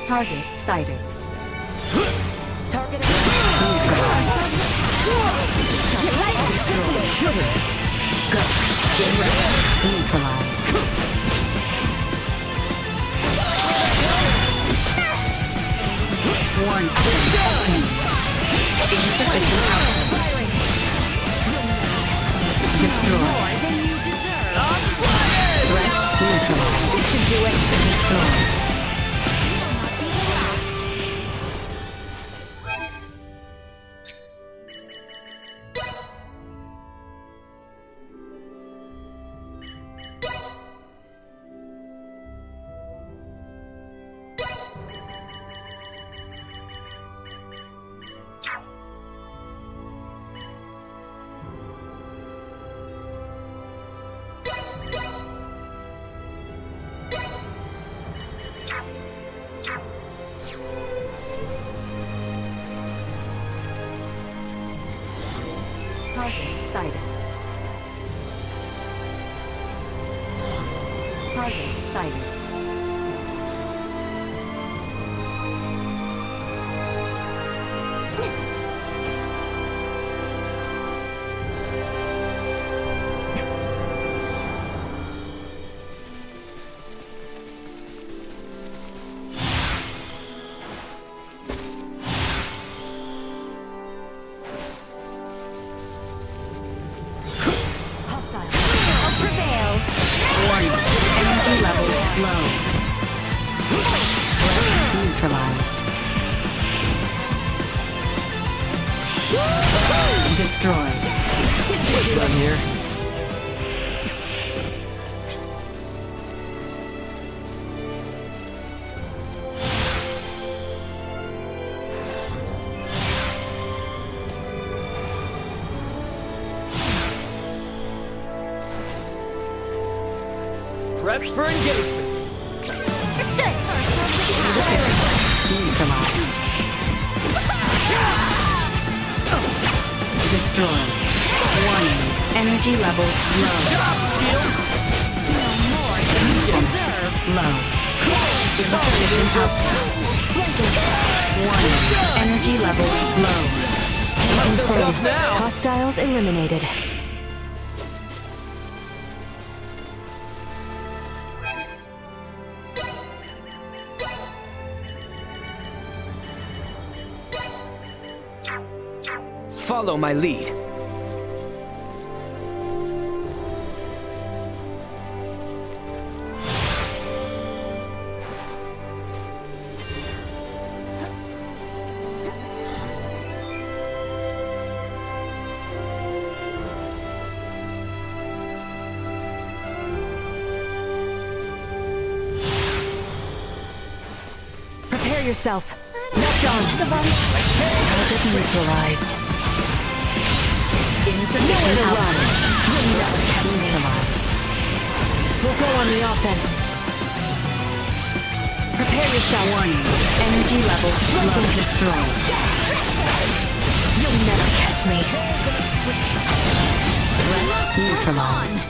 Target sighted. Target neutralized. One insufficient output. Destroy. Threat neutralized. This should do it. Destroy. Target sighted. Target sighted. Energy levels low. Neutralized. Destroyed. What's done here? Prep for engagement. Neutralized. Destroyed. Warning. Energy levels low. Job shields. Resistance low. Insufficient output. Warning. Energy levels low. Not so tough now. Hostiles eliminated. Follow my lead. Prepare yourself. Knocked on. Target neutralized. Insufficient output. Neutralized. We'll go on the offense. Prepare yourself. Warning. Energy levels low. Destroyed. You'll never catch me. Threat neutralized.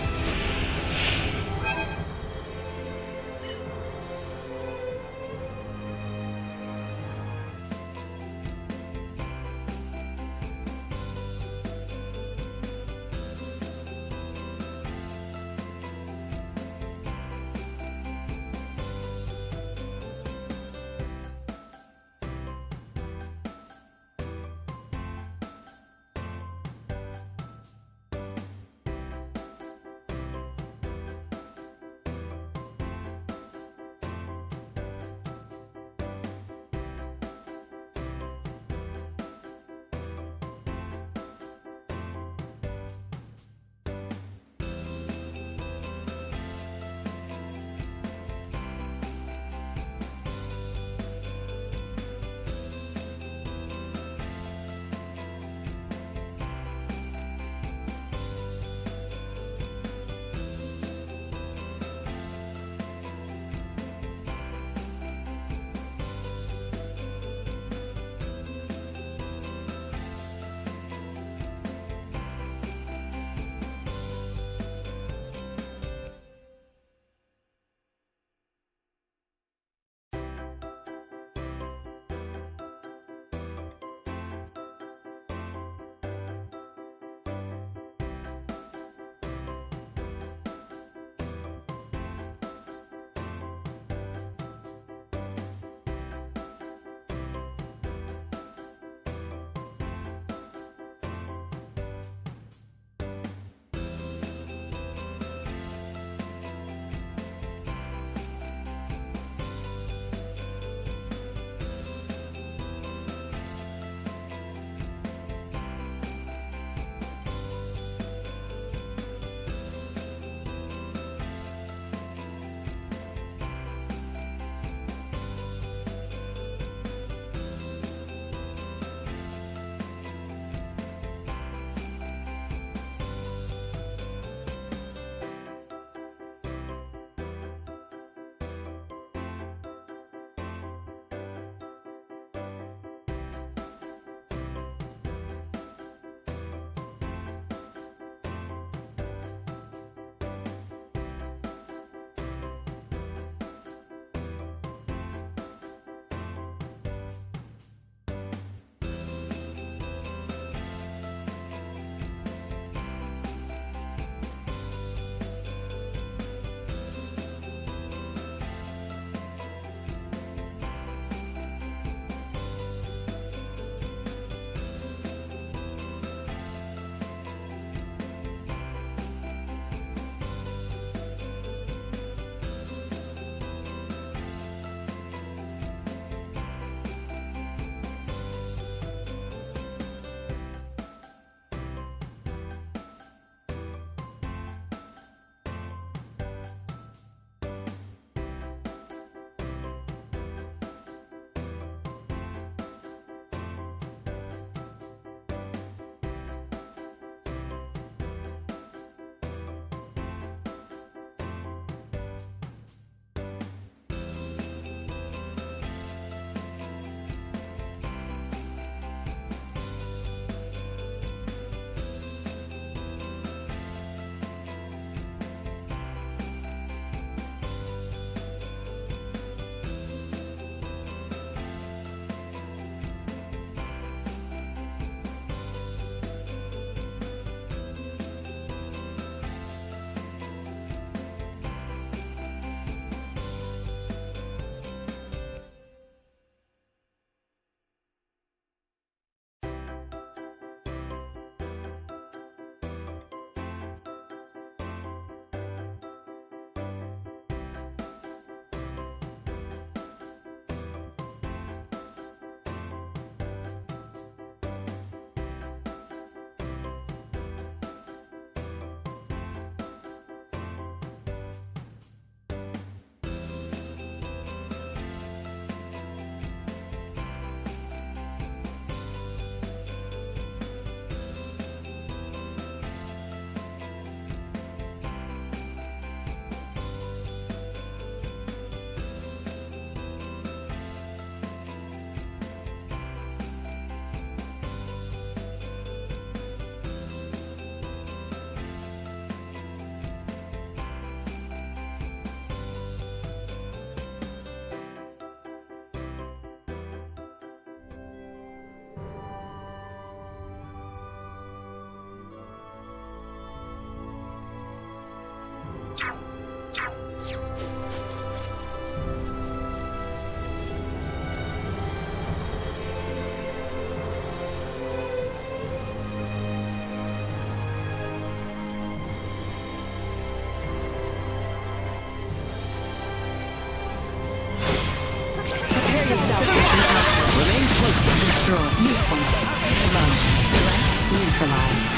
Destroy. Usefulness. Lunge. Threat neutralized.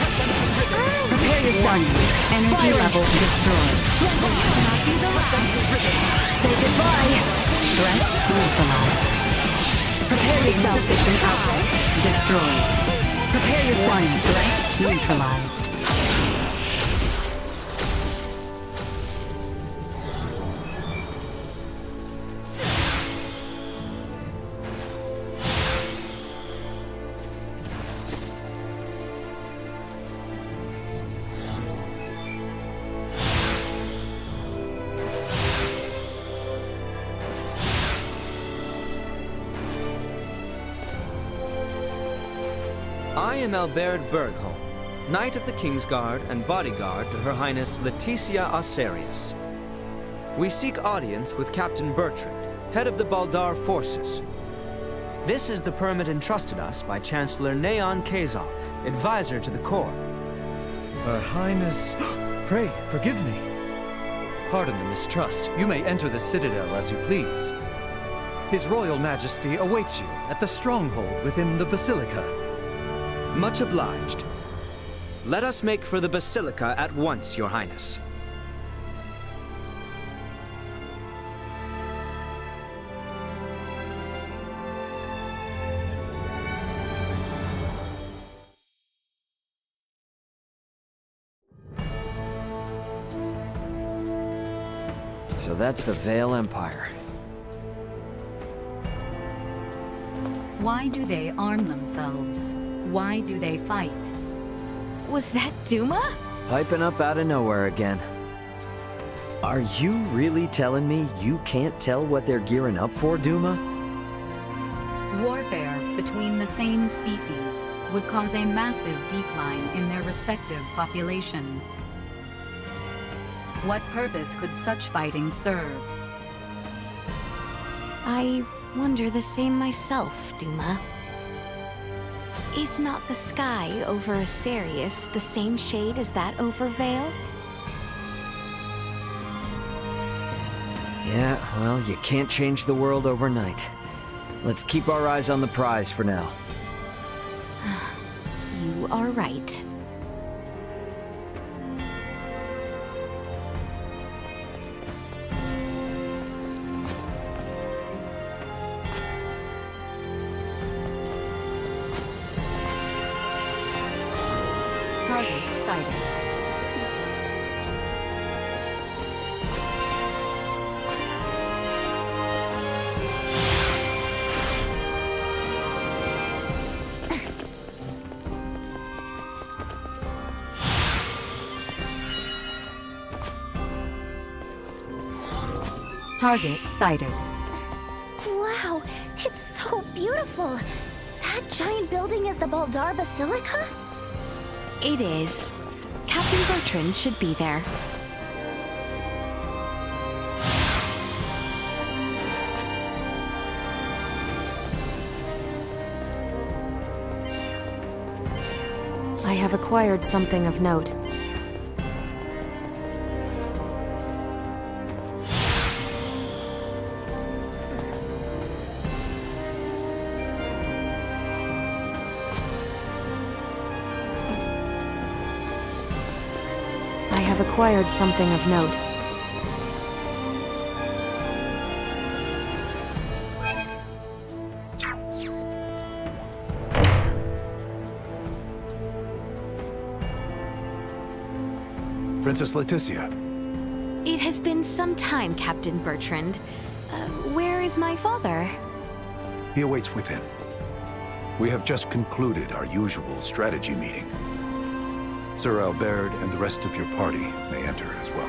Prepare yourself. Energy Fire. level destroyed. Say goodbye. Threat neutralized. Prepare yourself. Insufficient output. Destroyed. Prepare yourself. One threat neutralized. I am Albert Bergholm, Knight of the Kingsguard and bodyguard to Her Highness Leticia Osarius. We seek audience with Captain Bertrand, head of the Baldar forces. This is the permit entrusted us by Chancellor Neon Kazar, advisor to the Corps. Her Highness... Pray, forgive me. Pardon the mistrust. You may enter the Citadel as you please. His Royal Majesty awaits you at the stronghold within the Basilica. Much obliged. Let us make for the Basilica at once, Your Highness. So that's the Vale Empire. Why do they arm themselves? Why do they fight? Was that Duma? Piping up out of nowhere again. Are you really telling me you can't tell what they're gearing up for, Duma? Warfare between the same species would cause a massive decline in their respective population. What purpose could such fighting serve? I wonder the same myself, Duma. Is not the sky over Asarius the same shade as that over Vale? Yeah, well, you can't change the world overnight. Let's keep our eyes on the prize for now. You are right. Target sighted. Target sighted. Wow, it's so beautiful. That giant building is the Baldar Basilica? It is. Captain Bertrand should be there. I have acquired something of note. I have acquired something of note. Princess Leticia. It has been some time, Captain Bertrand. Where is my father? He awaits within. We have just concluded our usual strategy meeting. Sir Albert and the rest of your party may enter as well.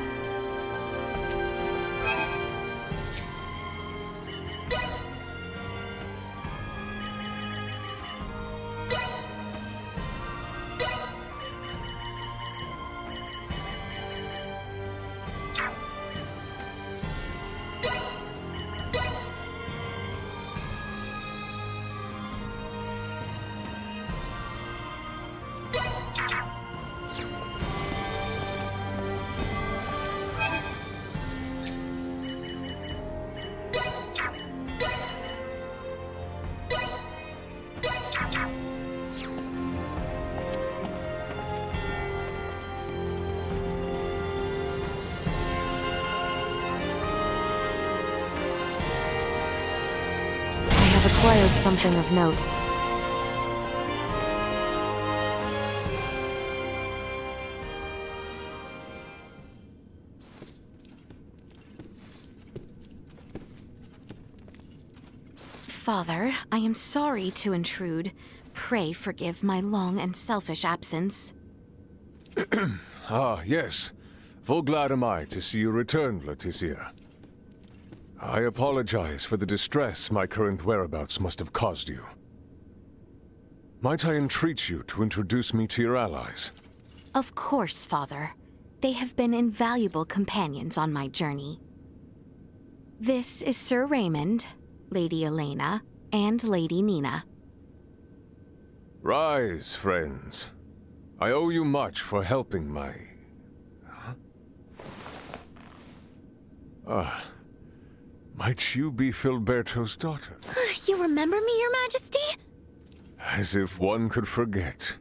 acquired something of note. Father, I am sorry to intrude. Pray forgive my long and selfish absence. Ah, yes. Full glad am I to see you return, Leticia. I apologize for the distress my current whereabouts must have caused you. Might I entreat you to introduce me to your allies? Of course, Father. They have been invaluable companions on my journey. This is Sir Raymond, Lady Elena, and Lady Nina. Rise, friends. I owe you much for helping my... might you be Filberto's daughter? You remember me, Your Majesty? As if one could forget.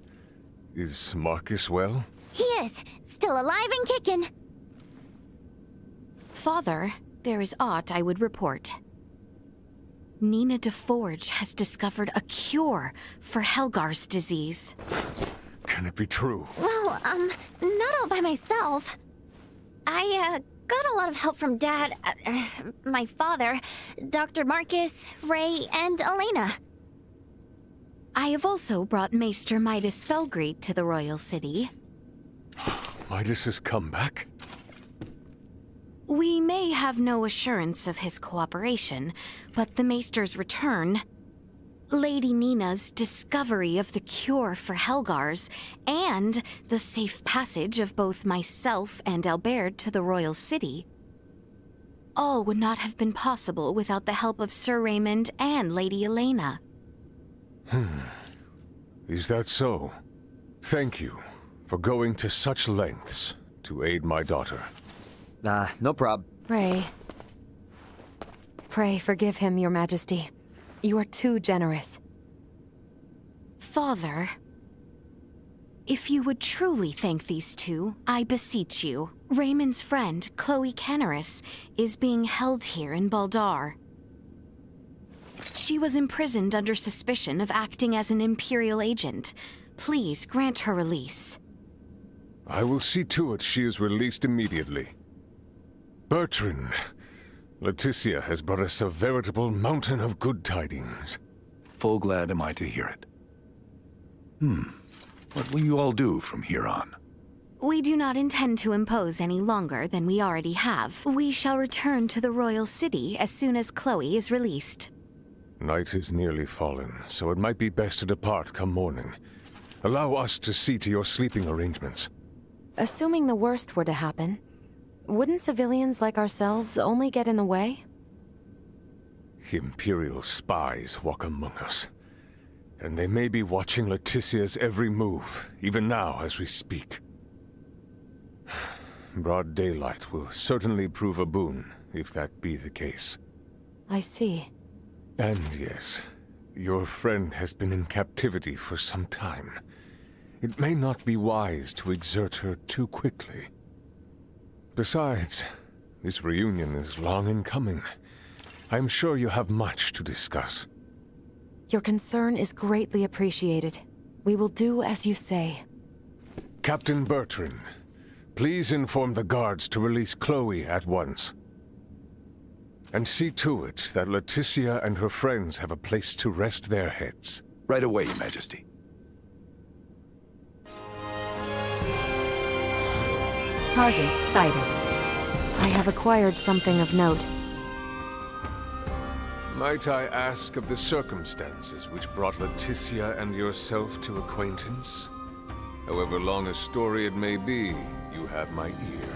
Is Marcus well? He is, still alive and kicking. Father, there is aught I would report. Nina DeForge has discovered a cure for Helgar's disease. Can it be true? Well, not all by myself. I, got a lot of help from Dad, my father, Dr. Marcus, Ray, and Elena. I have also brought Maester Midas Felgreed to the Royal City. Midas has come back? We may have no assurance of his cooperation, but the Maester's return, Lady Nina's discovery of the cure for Helgar's, and the safe passage of both myself and Albert to the Royal City, all would not have been possible without the help of Sir Raymond and Lady Elena. Is that so? Thank you for going to such lengths to aid my daughter. No prob. Ray. Pray forgive him, Your Majesty. You are too generous. Father, if you would truly thank these two, I beseech you. Raymond's friend, Chloe Canaris, is being held here in Baldar. She was imprisoned under suspicion of acting as an Imperial agent. Please grant her release. I will see to it she is released immediately. Bertrand, Leticia has brought us a veritable mountain of good tidings. Full glad am I to hear it. What will you all do from here on? We do not intend to impose any longer than we already have. We shall return to the Royal City as soon as Chloe is released. Night is nearly fallen, so it might be best to depart come morning. Allow us to see to your sleeping arrangements. Assuming the worst were to happen, wouldn't civilians like ourselves only get in the way? Imperial spies walk among us. And they may be watching Leticia's every move, even now as we speak. Broad daylight will certainly prove a boon, if that be the case. I see. And yes, your friend has been in captivity for some time. It may not be wise to exert her too quickly. Besides, this reunion is long in coming. I'm sure you have much to discuss. Your concern is greatly appreciated. We will do as you say. Captain Bertrand, please inform the guards to release Chloe at once. And see to it that Leticia and her friends have a place to rest their heads. Right away, Your Majesty. Target sighted. I have acquired something of note. Might I ask of the circumstances which brought Leticia and yourself to acquaintance? However long a story it may be, you have my ear.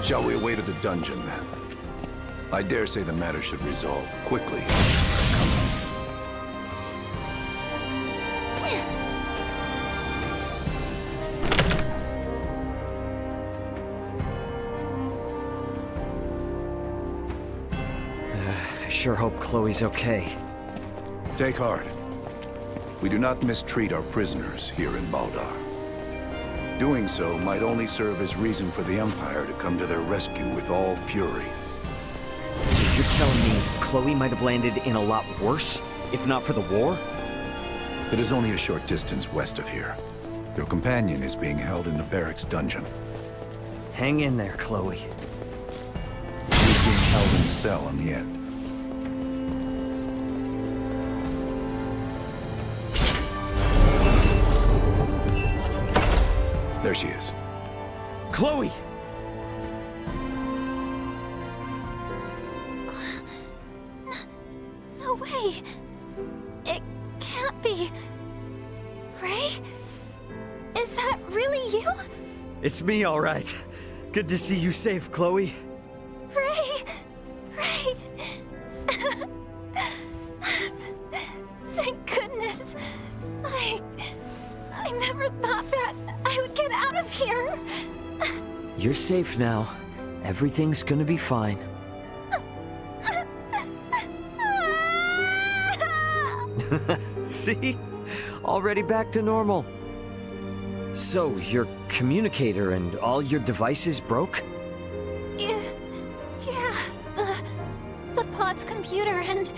Shall we away to the dungeon, then? I dare say the matter should resolve quickly. I sure hope Chloe's okay. Take heart. We do not mistreat our prisoners here in Baldar. Doing so might only serve as reason for the Empire to come to their rescue with all fury. So You're telling me Chloe might have landed in a lot worse, if not for the war? It is only a short distance west of here. Your companion is being held in the barracks dungeon. Hang in there, Chloe. She's being held in a cell in the end. There she is. Chloe! No way. It can't be. Ray? Is that really you? It's me, all right. Good to see you safe, Chloe. Ray! Ray! Thank goodness. I never thought that I would get out of here. You're safe now. Everything's gonna be fine. See? Already back to normal. So, your communicator and all your devices broke? Yeah. The pod's computer and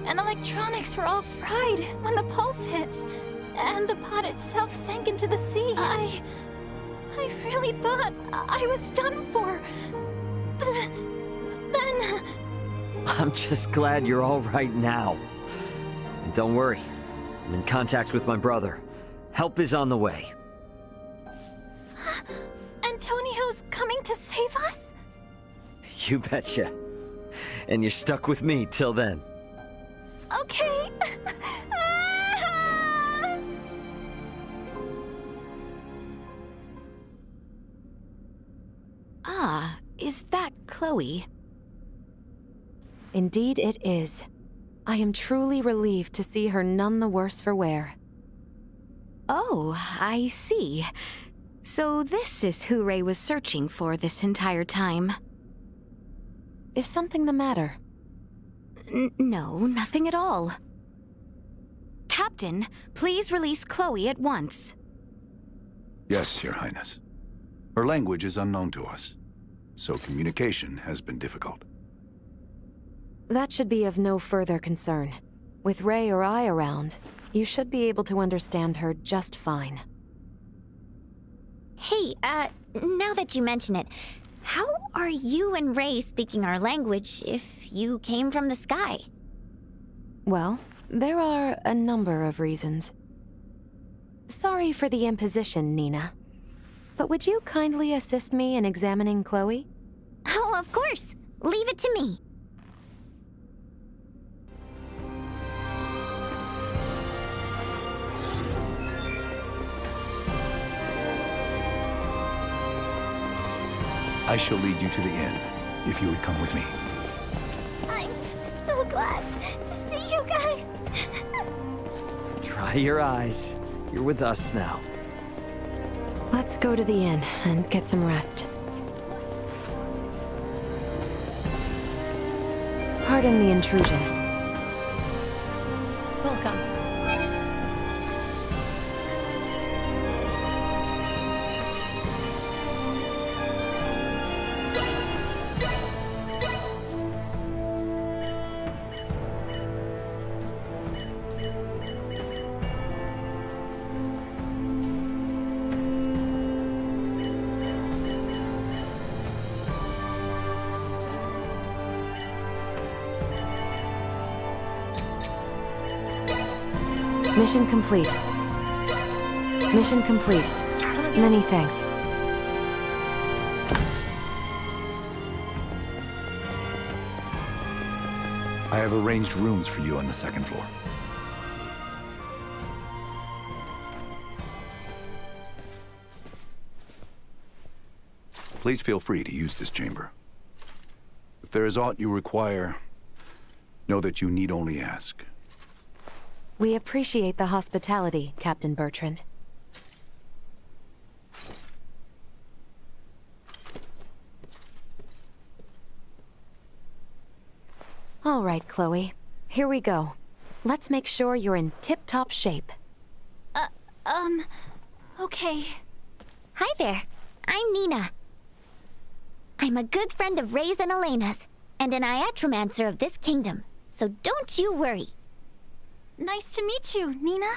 electronics were all fried when the pulse hit. And the pod itself sank into the sea. I really thought I was done for. Then... I'm just glad you're all right now. And don't worry, I'm in contact with my brother. Help is on the way. Antonio's coming to save us? You betcha. And you're stuck with me till then. Okay. Ah, is that Chloe? Indeed it is. I am truly relieved to see her none the worse for wear. Oh, I see. So this is who Ray was searching for this entire time. Is something the matter? No, nothing at all. Captain, please release Chloe at once. Yes, Your Highness. Her language is unknown to us, so communication has been difficult. That should be of no further concern. With Ray or I around, you should be able to understand her just fine. Hey, now that you mention it, how are you and Ray speaking our language if you came from the sky? Well, there are a number of reasons. Sorry for the imposition, Nina. But would you kindly assist me in examining Chloe? Oh, of course. Leave it to me. I shall lead you to the inn, if you would come with me. I'm so glad to see you guys. Dry your eyes. You're with us now. Let's go to the inn and get some rest. Pardon the intrusion. Welcome. Mission complete. Mission complete. Many thanks. I have arranged rooms for you on the second floor. Please feel free to use this chamber. If there is aught you require, know that you need only ask. We appreciate the hospitality, Captain Bertrand. All right, Chloe. Here we go. Let's make sure you're in tip-top shape. Okay. Hi there. I'm Nina. I'm a good friend of Ray's and Elena's. and an iatromancer of this kingdom, so don't you worry. Nice to meet you, Nina.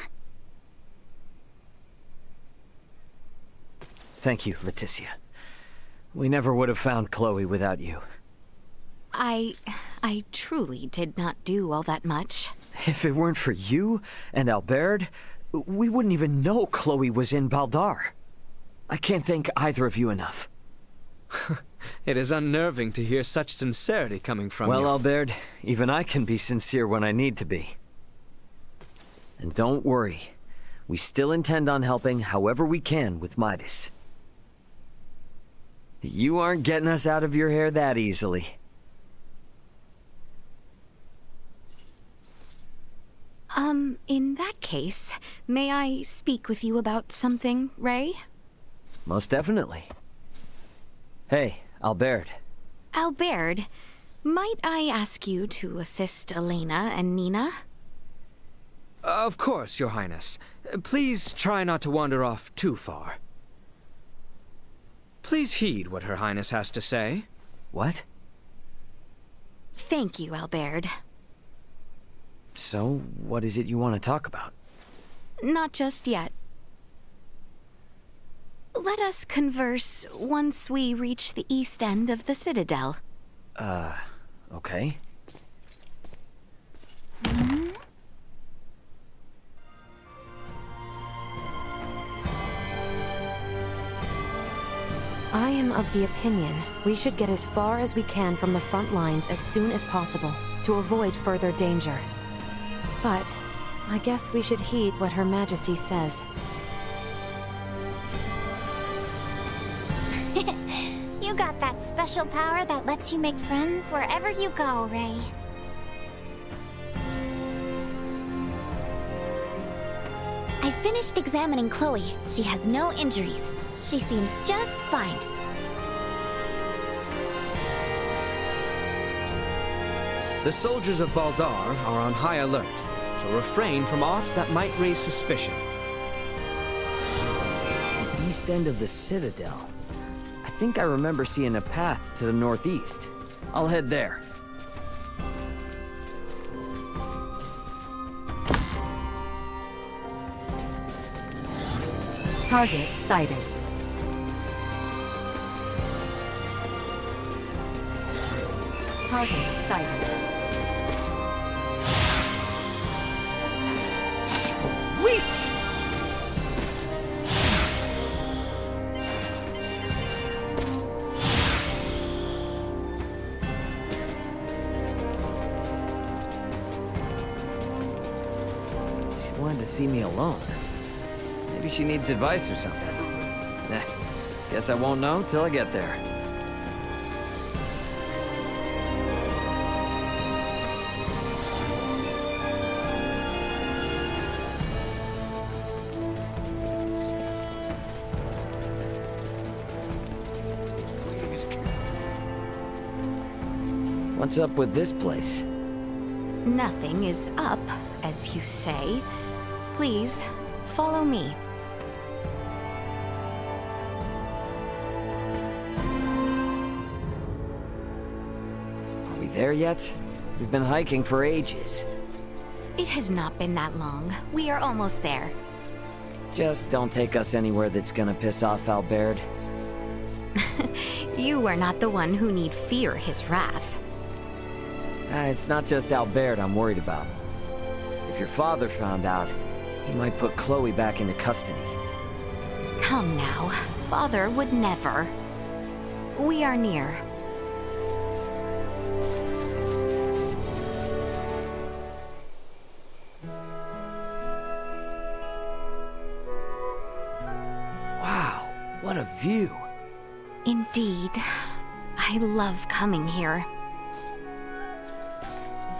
Thank you, Leticia. We never would have found Chloe without you. I truly did not do all that much. If it weren't for you and Albert, we wouldn't even know Chloe was in Baldar. I can't thank either of you enough. It is unnerving to hear such sincerity coming from you. Well, Albert, even I can be sincere when I need to be. And don't worry, we still intend on helping however we can with Midas. You aren't getting us out of your hair that easily. In that case, may I speak with you about something, Ray? Most definitely. Hey, Albert. Albert, might I ask you to assist Elena and Nina? Of course, Your Highness. Please try not to wander off too far. Please heed what Her Highness has to say. What? Thank you, Albert. So, what is it you want to talk about? Not just yet. Let us converse once we reach the east end of the Citadel. Okay. I am of the opinion we should get as far as we can from the front lines as soon as possible to avoid further danger. But I guess we should heed what Her Majesty says. You got that special power that lets you make friends wherever you go, Ray. I finished examining Chloe. She has no injuries. She seems just fine. The soldiers of Baldar are on high alert, so refrain from aught that might raise suspicion. The east end of the Citadel. I think I remember seeing a path to the northeast. I'll head there. Target sighted. Target sighted. Sweet! She wanted to see me alone. Maybe she needs advice or something. Guess I won't know till I get there. What's up with this place? Nothing is up, as you say. Please, follow me. Are we there yet? We've been hiking for ages. It has not been that long. We are almost there. Just don't take us anywhere that's gonna piss off Albert. You are not the one who need fear his wrath. It's not just Albert I'm worried about. If your father found out, he might put Chloe back into custody. Come now. Father would never. We are near. Wow, what a view. Indeed. I love coming here.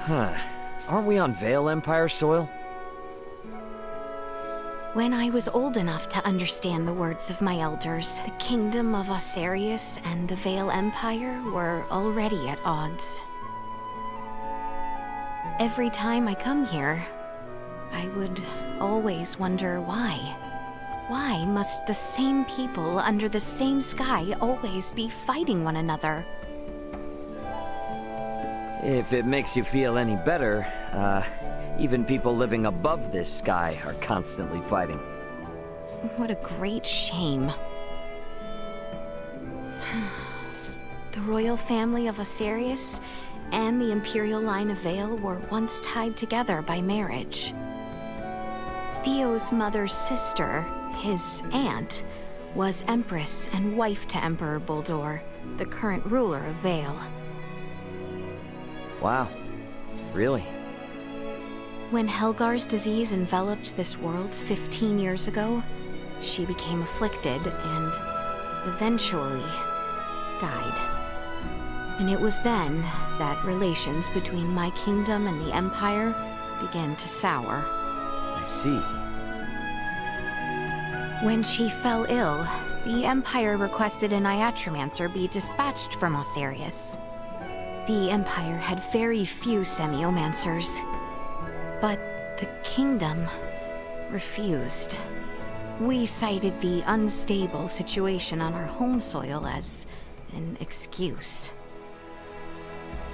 Huh. Aren't we on Vale Empire soil? When I was old enough to understand the words of my elders, the kingdom of Osarius and the Vale Empire were already at odds. Every time I come here, I would always wonder why. Why must the same people under the same sky always be fighting one another? If it makes you feel any better, even people living above this sky are constantly fighting. What a great shame. The royal family of Osirius and the imperial line of Vale were once tied together by marriage. Theo's mother's sister, his aunt, was Empress and wife to Emperor Boldor, the current ruler of Vale. Wow. Really? When Helgar's disease enveloped this world 15 years ago, she became afflicted and eventually died. And it was then that relations between my kingdom and the Empire began to sour. I see. When she fell ill, the Empire requested an Iatromancer be dispatched from Osirius. The Empire had very few Semiomancers, but the kingdom refused. We cited the unstable situation on our home soil as an excuse.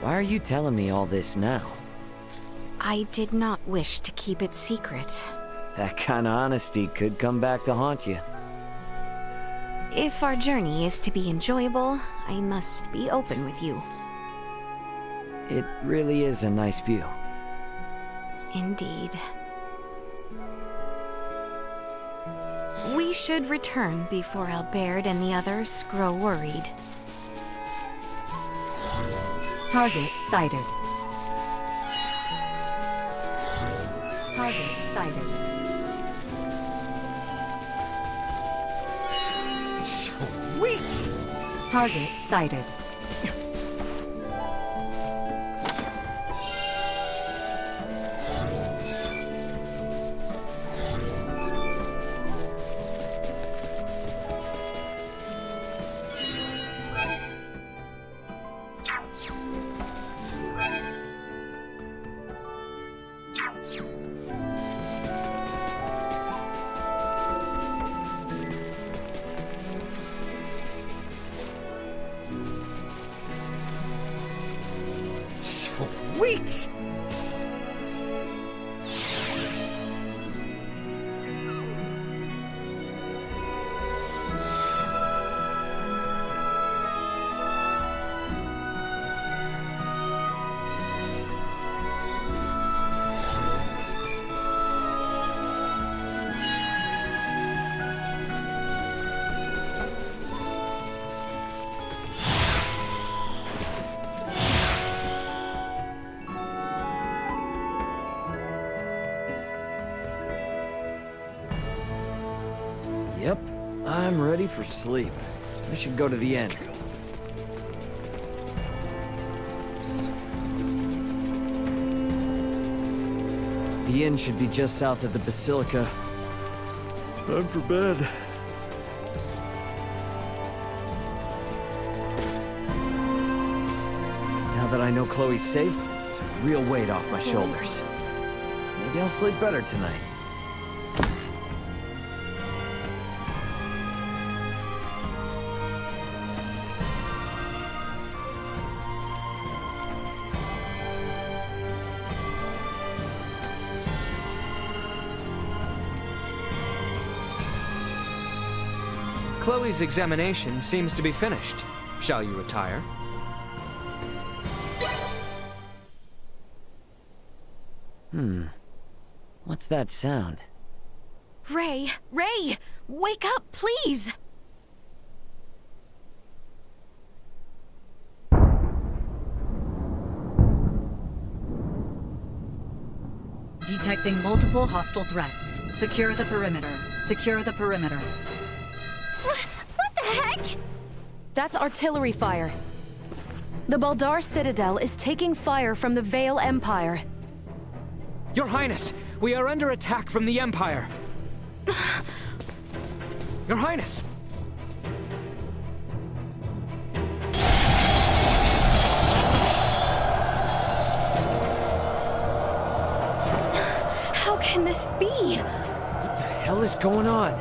Why are you telling me all this now? I did not wish to keep it secret. That kind of honesty could come back to haunt you. If our journey is to be enjoyable, I must be open with you. It really is a nice view. Indeed. We should return before Albert and the others grow worried. Target sighted. Target sighted. Sweet! Target sighted. Sweet! Yep, I'm ready for sleep. I should go to the inn. The inn should be just south of the Basilica. Time for bed. Now that I know Chloe's safe, it's a real weight off my shoulders. Maybe I'll sleep better tonight. Chloe's examination seems to be finished. Shall you retire? What's that sound? Ray! Ray! Wake up, please! Detecting multiple hostile threats. Secure the perimeter. Secure the perimeter. What the heck? That's artillery fire. The Baldar Citadel is taking fire from the Vale Empire. Your Highness, we are under attack from the Empire. Your Highness! How can this be? What the hell is going on?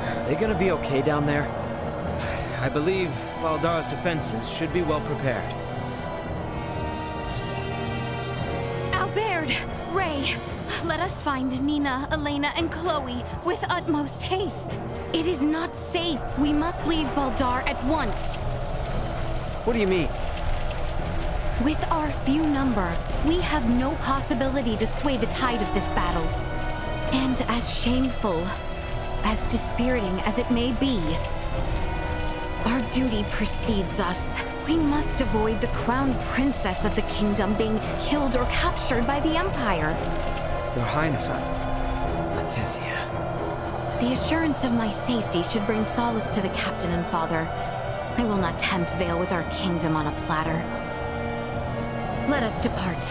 Are they gonna be okay down there? I believe Baldar's defenses should be well prepared. Albert, Ray, let us find Nina, Elena, and Chloe with utmost haste. It is not safe. We must leave Baldar at once. What do you mean? With our few number, we have no possibility to sway the tide of this battle. And as shameful, as dispiriting as it may be, our duty precedes us. We must avoid the crown princess of the kingdom being killed or captured by the Empire. Your Highness, Leticia. The assurance of my safety should bring solace to the captain and father. I will not tempt Vale with our kingdom on a platter. Let us depart.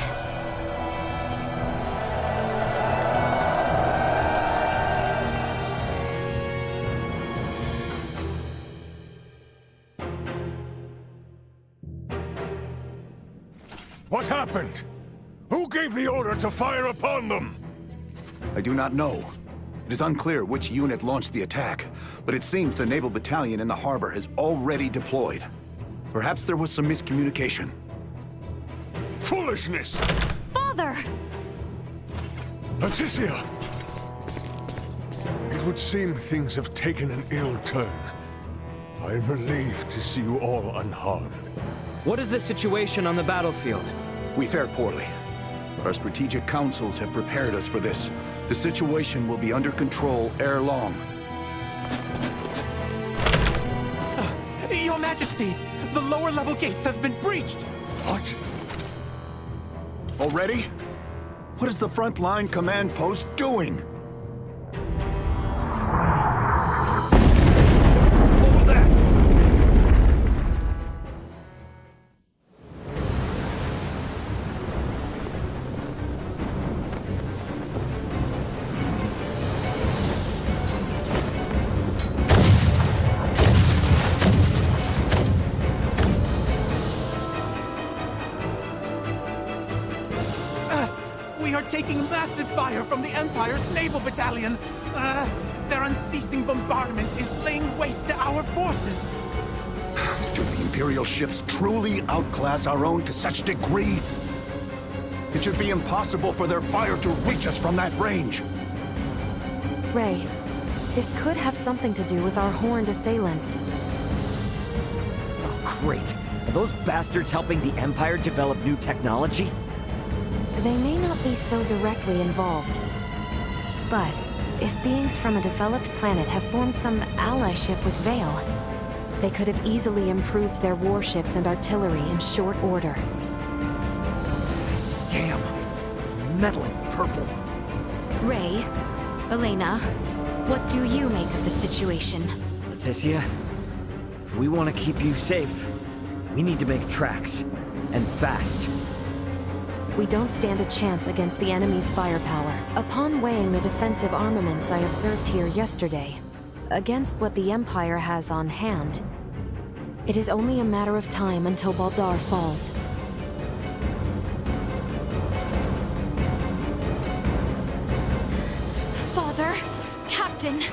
What happened? Who gave the order to fire upon them? I do not know. It is unclear which unit launched the attack, but it seems the naval battalion in the harbor has already deployed. Perhaps there was some miscommunication. Foolishness! Father! Leticia! It would seem things have taken an ill turn. I am relieved to see you all unharmed. what is the situation on the battlefield? We fared poorly. Our strategic councils have prepared us for this. The situation will be under control ere long. Your Majesty, the lower level gates have been breached! What? Already? What is the front-line command post doing? What was that? We are taking massive fire from the Empire's naval battalion. Their unceasing bombardment is laying waste to our forces. Do the Imperial ships truly outclass our own to such degree? It should be impossible for their fire to reach us from that range. Ray, this could have something to do with our horned assailants. Oh, great. Are those bastards helping the Empire develop new technology? They may not be so directly involved. But if beings from a developed planet have formed some allyship with Vale, they could have easily improved their warships and artillery in short order. Damn. It's meddling purple. Ray, Elena, what do you make of the situation? Leticia, if we want to keep you safe, we need to make tracks. And fast. We don't stand a chance against the enemy's firepower. Upon weighing the defensive armaments I observed here yesterday, against what the Empire has on hand, it is only a matter of time until Baldar falls. Father, Captain,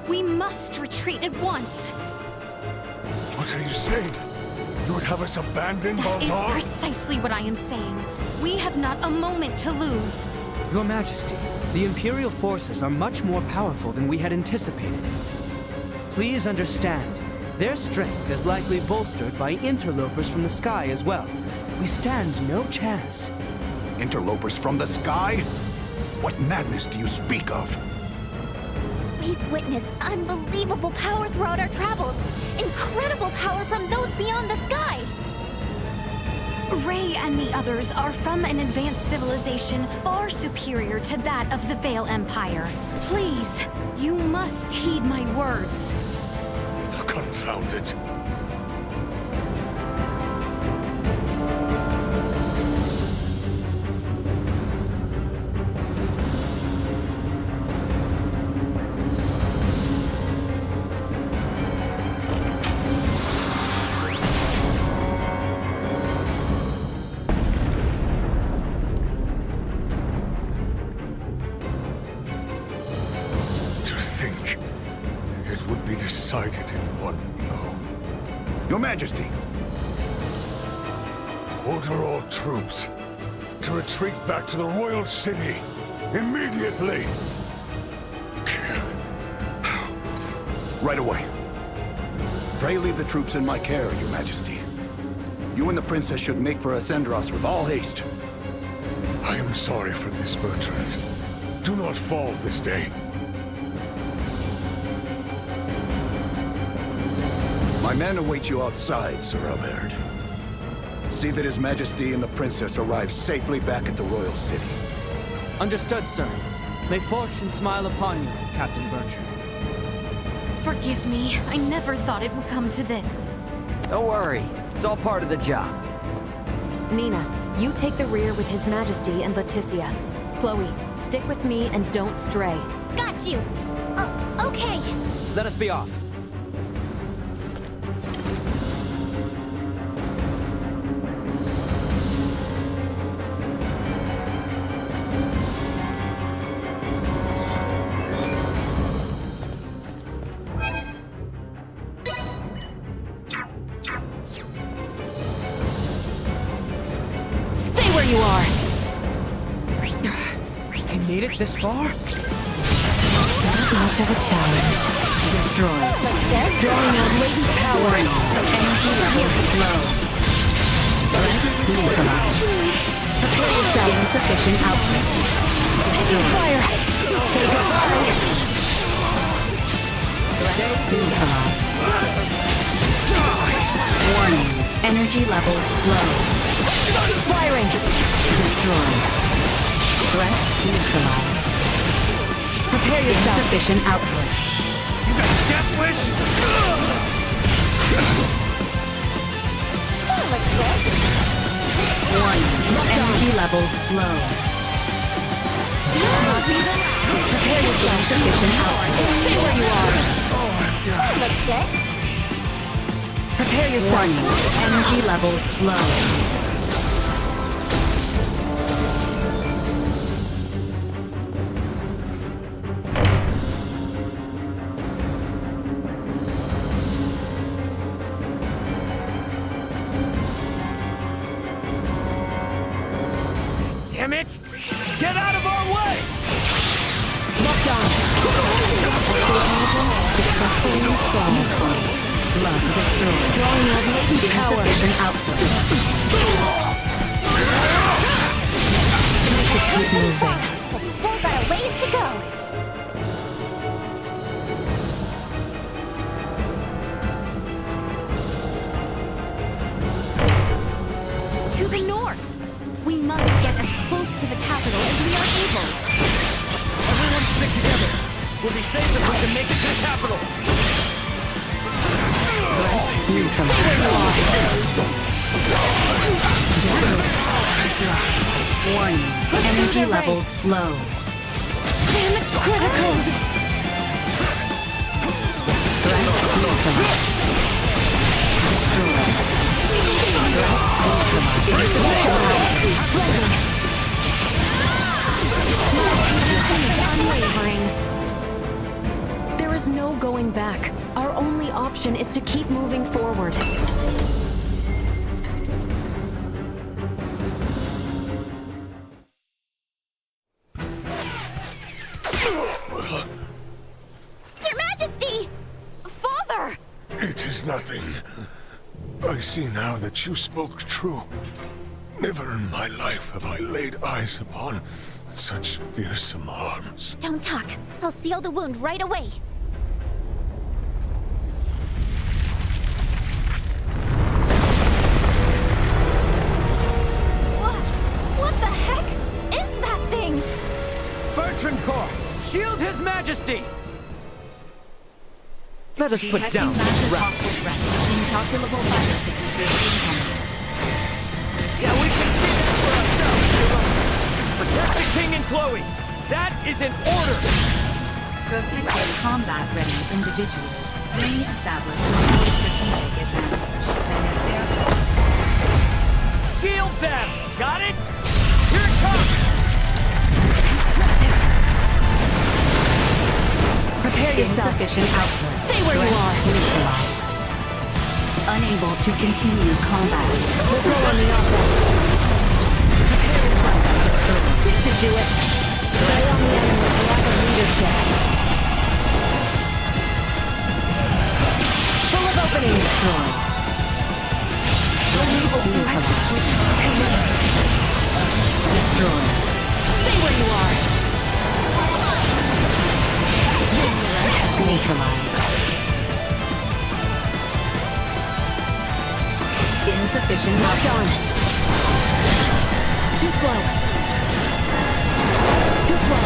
we must retreat at once. What are you saying? You would have us abandon That is Baldar? precisely what I am saying. We have not a moment to lose. Your Majesty, the Imperial forces are much more powerful than we had anticipated. Please understand, their strength is likely bolstered by interlopers from the sky as well. We stand no chance. Interlopers from the sky? What madness do you speak of? We've witnessed unbelievable power throughout our travels. Incredible power from those beyond the sky. Ray and the others are from an advanced civilization far superior to that of the Vale Empire. Please, you must heed my words. Confound it. To think it would be decided in one blow. Your Majesty! Order all troops to retreat back to the royal city immediately. Right away. Pray leave the troops in my care, Your Majesty. You and the princess should make for Ascendros with all haste. I am sorry for this, Bertrand. Do not fall this day. My men await you outside, Sir Albert. See that His Majesty and the princess arrive safely back at the royal city. Understood, sir. May fortune smile upon you, Captain Bertrand. Forgive me. I never thought it would come to this. Don't worry. It's all part of the job. Nina, you take the rear with His Majesty and Leticia. Chloe, stick with me and don't stray. Got you! Okay. Let us be off. Stay where you are! You made it this far? Not much of a challenge. Destroy. Drawing out latent power. Energy levels low. Threat neutralized. Prepare yourself. Insufficient output. Destroy. Fire! Say goodbye! Threat neutralized. Warning. Energy levels low. Firing! Destroy. Threat neutralized. Prepare yourself. Insufficient output. You got death wish? Warning. Energy levels low. Prepare yourself. Insufficient output. Stay where you are. Prepare yourself. Warning. Energy levels low. Damn it! Get out of our way! Lockdown. Successfully installed. Useless. Love destroyed. Drawing out latent power. Insufficient output. Keep moving. But still got a ways to go. To the north. We must get as close to the capital as we are able. Everyone stick together. We'll be safe if we can make it to the capital. Warning. Energy levels low. Damage critical. Threat neutralized. Destroyed. Position is unwavering. There is no going back. Our only option is to keep moving forward. Your Majesty! Father! It is nothing. I see now that you spoke true. Never in my life have I laid eyes upon such fearsome arms. Don't talk. I'll seal the wound right away. What the heck is that thing? Bertrand Corps, shield His Majesty! Let us put down this rat. Incalculable fire signatures incoming. Yeah, we can see this for ourselves. Protect the king and Chloe. That is an order. Protected combat-ready individuals may establish a more strategic advantage than is therefore. Shield them. Got it? Here it comes. Prepare yourself. Insufficient output. Stay where you are. Neutralized. unable to continue combat. We'll go on the offense. This should do it. Prey on the enemy's lack of leadership. Full of openings. Unable to execute. Destroy. Stay where you are. Neutralized. Insufficient. Locked on. Too slow. Too slow.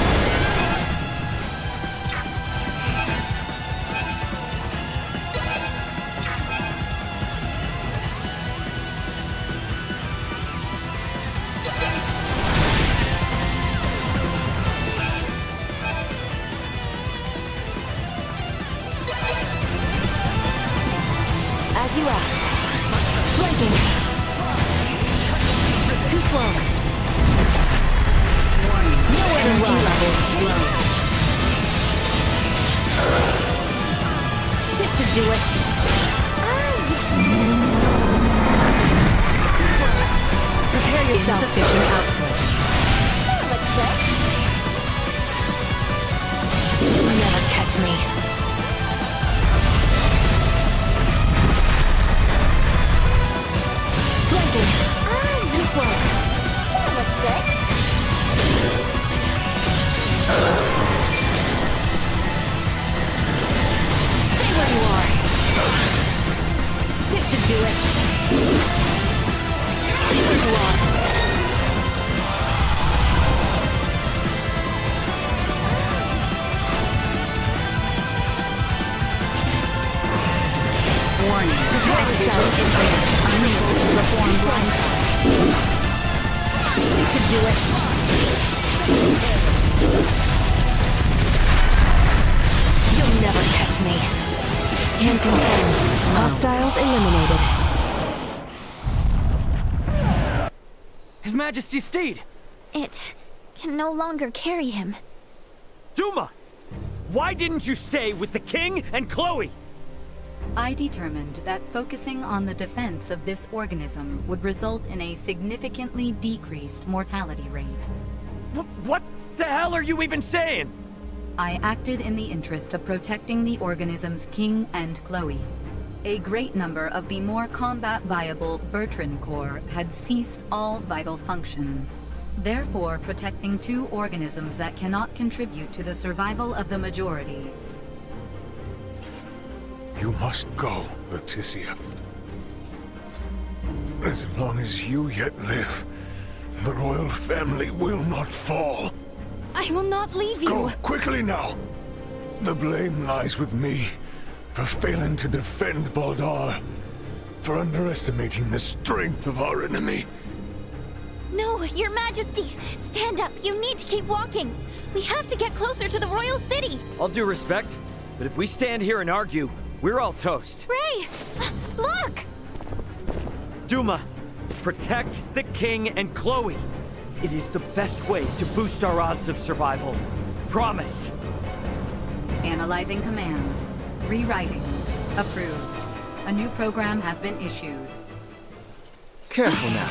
As you ask. Flanking. Too slow. Warning. Nowhere to Energy run. levels low. This should do it. Prepare yourself. Insufficient output. You'll never catch me. Flanking. Too slow. Stay where you are. This should do it. Stay where you are. Warning. Prepare yourself. Unable to perform blindfold. This should do it. You'll never catch me. Can't confess. Hostiles eliminated. His Majesty's steed! It can no longer carry him. Duma! Why didn't you stay with the king and Chloe? I determined that focusing on the defense of this organism would result in a significantly decreased mortality rate. What the hell are you even saying? I acted in the interest of protecting the organism's king and Chloe. A great number of the more combat-viable Bertrand Corps had ceased all vital function. Therefore, protecting two organisms that cannot contribute to the survival of the majority. You must go, Leticia. As long as you yet live, the royal family will not fall. I will not leave you. Go quickly now. The blame lies with me for failing to defend Baldar, for underestimating the strength of our enemy. No, Your Majesty! Stand up! You need to keep walking! We have to get closer to the royal city! All due respect, but if we stand here and argue, we're all toast. Ray! Look! Duma, protect the king and Chloe. It is the best way to boost our odds of survival. Promise. Analyzing command. Rewriting. Approved. A new program has been issued. Careful now.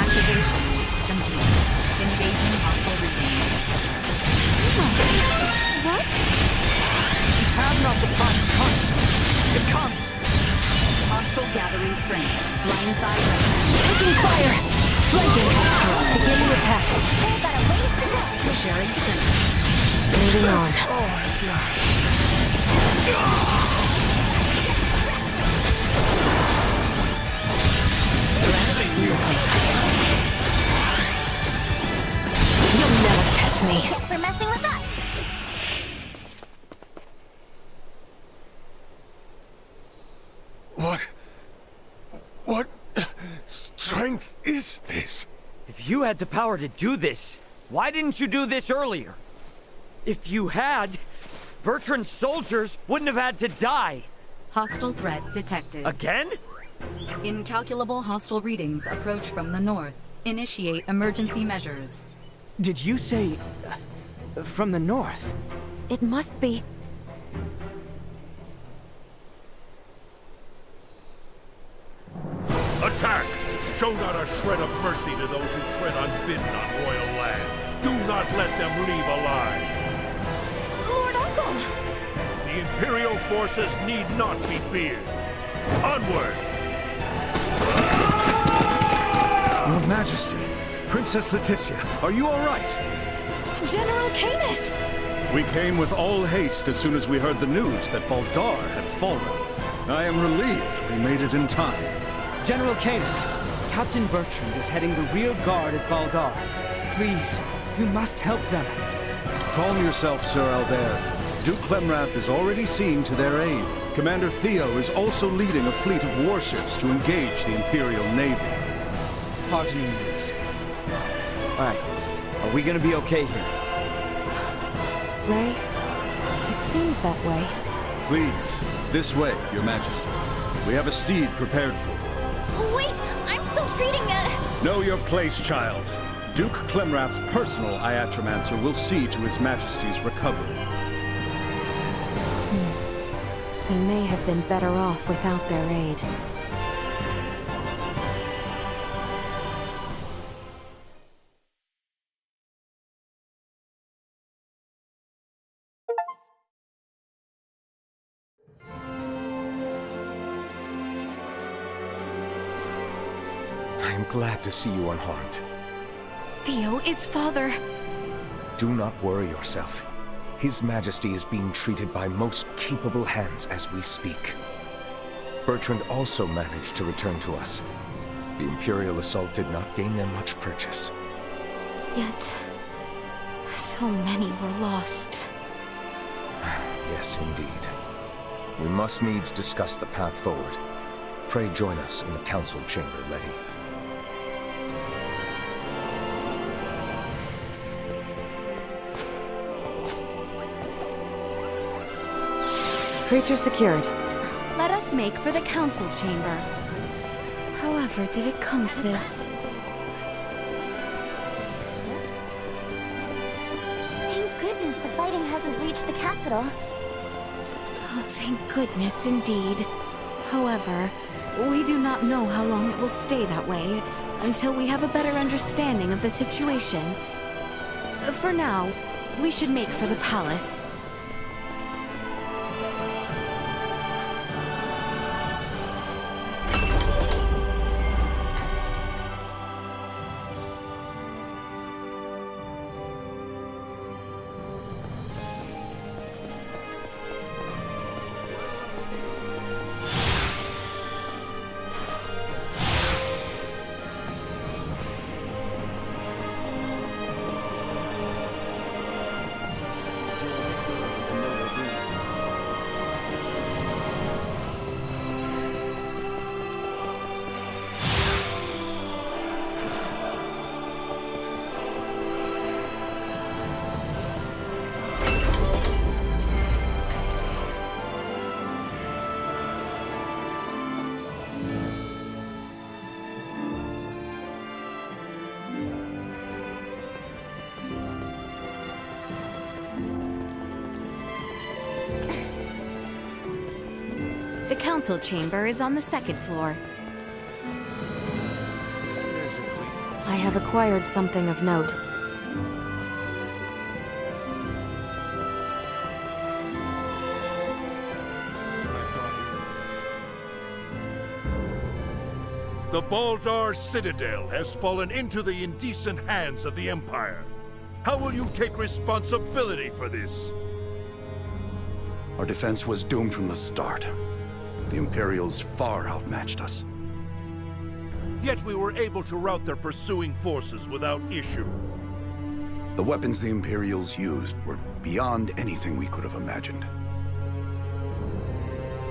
Activation complete. Engaging hostile readings. What? Have not the time. It comes! Hostile gathering strength. Blindside weapon. Taking fire! Flanking hostile. Beginning attack. They've got a ways to go. Sharing strength. Moving on. You'll never catch me. Get for messing with us. What strength is this? If you had the power to do this, why didn't you do this earlier? If you had, Bertrand's soldiers wouldn't have had to die. Hostile threat detected. Again? Incalculable hostile readings approach from the north. Initiate emergency measures. Did you say... from the north? It must be. Attack! Show not a shred of mercy to those who tread unbidden on royal land. Do not let them leave alive. Lord Uncle! The Imperial forces need not be feared. Onward! Your Majesty, Princess Leticia, are you all right? General Canis! We came with all haste as soon as we heard the news that Baldar had fallen. I am relieved we made it in time. General Canis, Captain Bertrand is heading the rear guard at Baldar. Please, you must help them. Calm yourself, Sir Albert. Duke Clemrath is already seeing to their aid. Commander Theo is also leading a fleet of warships to engage the Imperial Navy. Heartening news. Alright, are we gonna be okay here? Ray? It seems that way. Please, this way, Your Majesty. We have a steed prepared for you. Wait, I'm still treating a... Know your place, child. Duke Clemrath's personal Iatromancer will see to His Majesty's recovery. We may have been better off without their aid. I am glad to see you unharmed. Theo is father. Do not worry yourself. His Majesty is being treated by most capable hands as we speak. Bertrand also managed to return to us. The Imperial assault did not gain them much purchase. Yet, so many were lost. Yes, indeed. We must needs discuss the path forward. Pray join us in the council chamber, Letty. Creature secured. Let us make for the council chamber. However, did it come to this? Thank goodness the fighting hasn't reached the capital. Oh, thank goodness indeed. However, we do not know how long it will stay that way until we have a better understanding of the situation. For now, we should make for the palace. The council chamber is on the second floor. There's a queen. I have acquired something of note. The Baldar Citadel has fallen into the indecent hands of the Empire. How will you take responsibility for this? Our defense was doomed from the start. The Imperials far outmatched us. Yet we were able to rout their pursuing forces without issue. The weapons the Imperials used were beyond anything we could have imagined.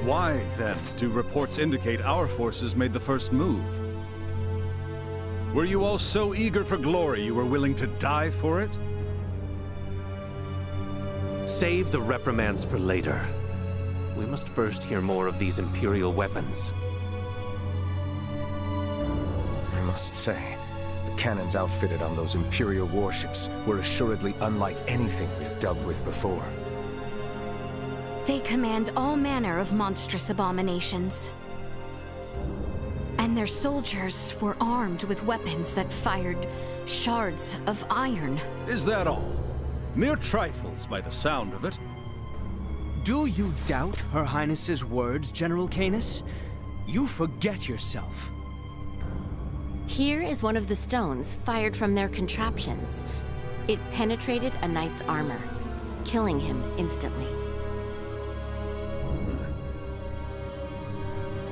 Why, then, do reports indicate our forces made the first move? Were you all so eager for glory you were willing to die for it? Save the reprimands for later. We must first hear more of these Imperial weapons. I must say, the cannons outfitted on those Imperial warships were assuredly unlike anything we have dealt with before. They command all manner of monstrous abominations. And their soldiers were armed with weapons that fired shards of iron. Is that all? Mere trifles by the sound of it. Do you doubt Her Highness's words, General Canis? You forget yourself. Here is one of the stones fired from their contraptions. It penetrated a knight's armor, killing him instantly.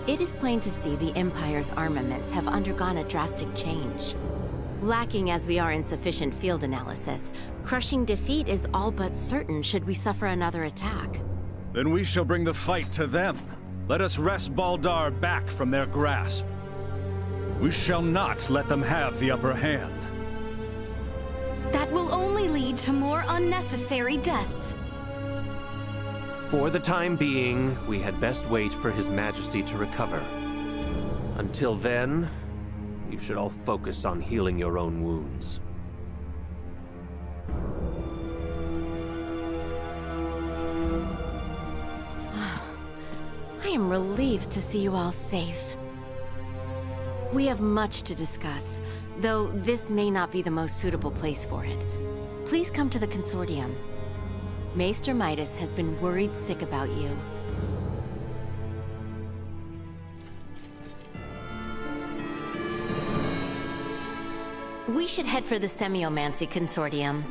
It is plain to see the Empire's armaments have undergone a drastic change. Lacking as we are in sufficient field analysis, crushing defeat is all but certain should we suffer another attack. Then we shall bring the fight to them. Let us wrest Baldar back from their grasp. We shall not let them have the upper hand. That will only lead to more unnecessary deaths. For the time being, we had best wait for His Majesty to recover. Until then, you should all focus on healing your own wounds. I am relieved to see you all safe. We have much to discuss, though this may not be the most suitable place for it. Please come to the Consortium. Maester Midas has been worried sick about you. We should head for the Semiomancy Consortium.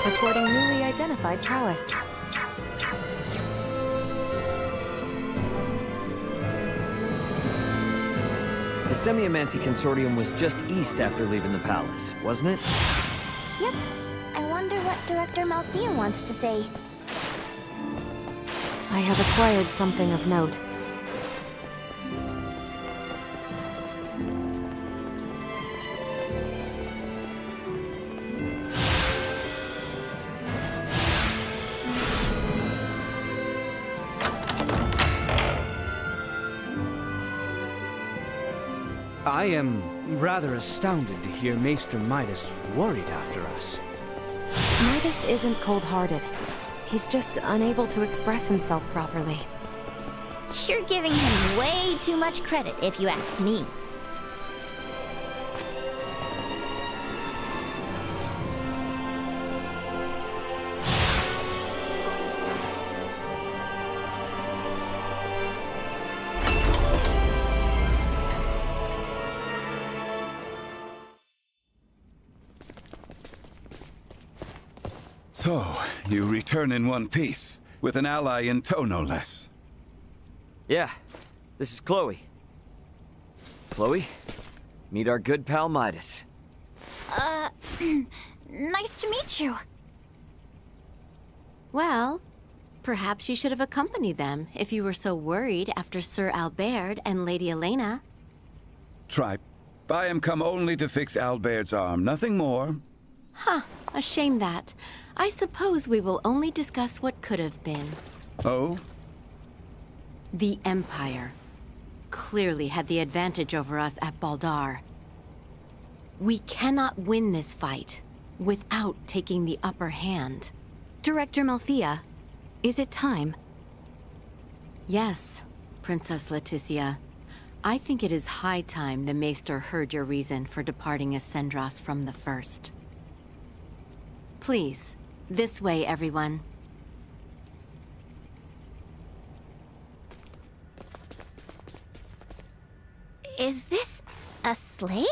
Recording newly identified prowess. The Semiomancy Consortium was just east after leaving the palace, wasn't it? Yep. I wonder what Director Malthea wants to say. I have acquired something of note. I am rather astounded to hear Maester Midas worried after us. Midas isn't cold-hearted. He's just unable to express himself properly. You're giving him way too much credit, if you ask me. So, you return in one piece, with an ally in tow no less. Yeah, this is Chloe. Chloe, meet our good pal Midas. Nice to meet you. Well, perhaps you should have accompanied them if you were so worried after Sir Albert and Lady Elena. Tripe, I am come only to fix Albert's arm, nothing more. Huh, a shame that. I suppose we will only discuss what could have been. Oh? The Empire clearly had the advantage over us at Baldar. We cannot win this fight without taking the upper hand. Director Malthea, is it time? Yes, Princess Leticia. I think it is high time the Maester heard your reason for departing Ascendros from the first. Please, this way, everyone. Is this a sleigh?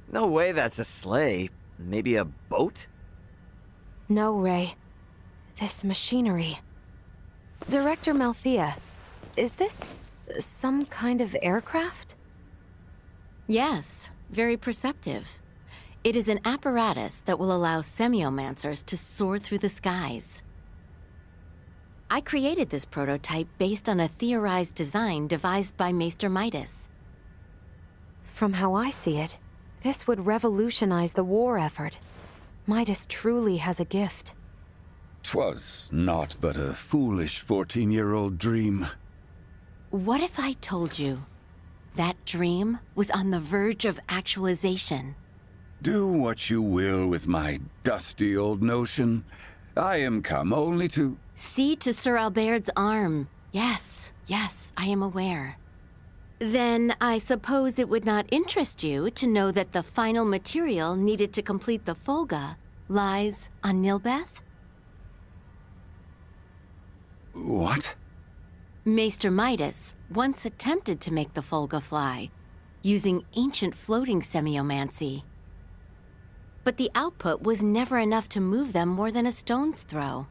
No way that's a sleigh. Maybe a boat? No, Ray. This machinery. Director Malthea, is this some kind of aircraft? Yes, very perceptive. It is an apparatus that will allow semiomancers to soar through the skies. I created this prototype based on a theorized design devised by Maester Midas. From how I see it, this would revolutionize the war effort. Midas truly has a gift. 'Twas not but a foolish 14-year-old dream. What if I told you that dream was on the verge of actualization? Do what you will with my dusty old notion. I am come only to... See to Sir Albert's arm. Yes, I am aware. Then I suppose it would not interest you to know that the final material needed to complete the Folga lies on Nilbeth? What? Maester Midas once attempted to make the Folga fly, using ancient floating semiomancy. But the output was never enough to move them more than a stone's throw.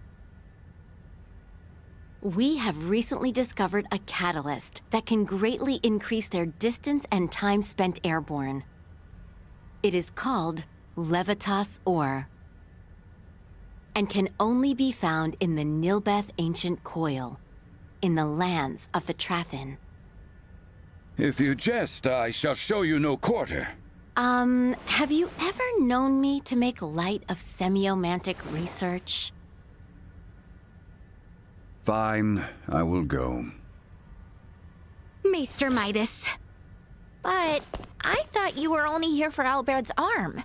We have recently discovered a catalyst that can greatly increase their distance and time spent airborne. It is called Levitas Ore, and can only be found in the Nilbeth Ancient Coil, in the lands of the Trathin. If you jest, I shall show you no quarter. Have you ever known me to make light of semiomantic research? Fine, I will go. Maester Midas. But I thought you were only here for Albert's arm.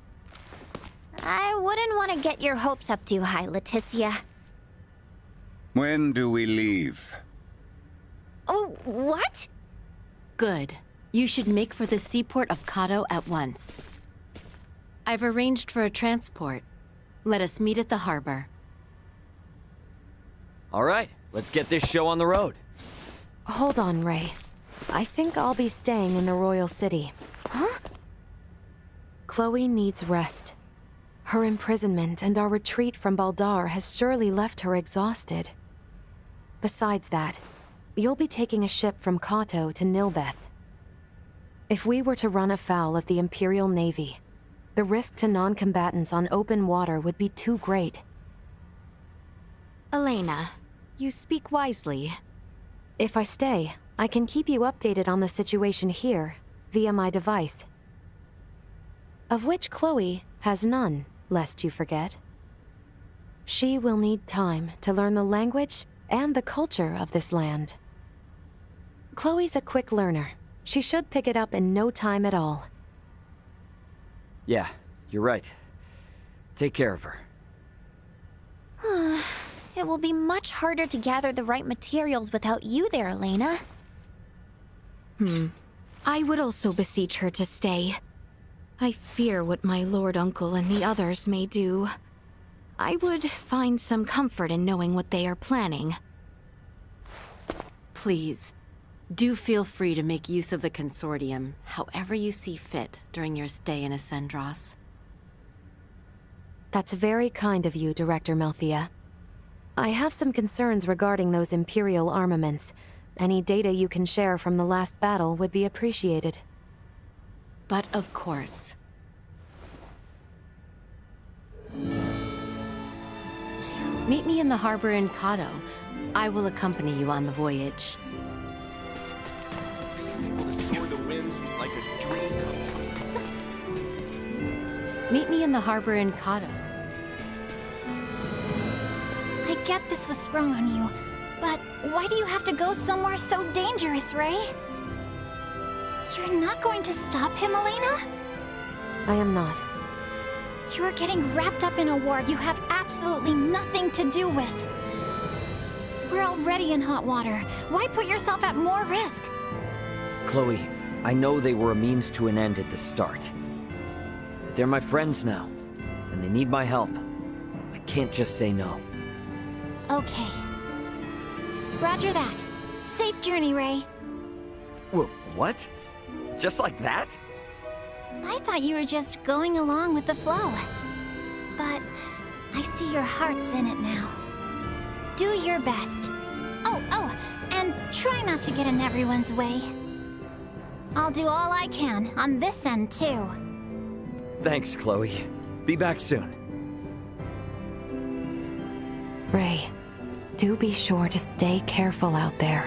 I wouldn't want to get your hopes up too high, Leticia. When do we leave? Oh, what? Good. You should make for the seaport of Kato at once. I've arranged for a transport. Let us meet at the harbor. All right, let's get this show on the road. Hold on, Ray. I think I'll be staying in the Royal City. Huh? Chloe needs rest. Her imprisonment and our retreat from Baldar has surely left her exhausted. Besides that, you'll be taking a ship from Kato to Nilbeth. If we were to run afoul of the Imperial Navy, the risk to non-combatants on open water would be too great. Elena, you speak wisely. If I stay, I can keep you updated on the situation here, via my device. Of which Chloe has none, lest you forget. She will need time to learn the language and the culture of this land. Chloe's a quick learner. She should pick it up in no time at all. Yeah, you're right. Take care of her. It will be much harder to gather the right materials without you there, Elena. I would also beseech her to stay. I fear what my lord uncle and the others may do. I would find some comfort in knowing what they are planning. Please, do feel free to make use of the Consortium however you see fit during your stay in Ascendros. That's very kind of you, Director Malthea. I have some concerns regarding those Imperial armaments, Any data you can share from the last battle would be appreciated. But of course. Meet me in the harbor in Kato. I will accompany you on the voyage. Being able to soar the winds is like a dream come true. Meet me in the harbor in Kato. I get this was sprung on you, but why do you have to go somewhere so dangerous, Ray? You're not going to stop him, Elena? I am not. You're getting wrapped up in a war you have absolutely nothing to do with. We're already in hot water. Why put yourself at more risk? Chloe, I know they were a means to an end at the start. But they're my friends now, and they need my help. I can't just say no. Okay. Roger that. Safe journey, Ray. What? Just like that? I thought you were just going along with the flow. But I see your heart's in it now. Do your best. Oh, and try not to get in everyone's way. I'll do all I can on this end, too. Thanks, Chloe. Be back soon. Ray, do be sure to stay careful out there.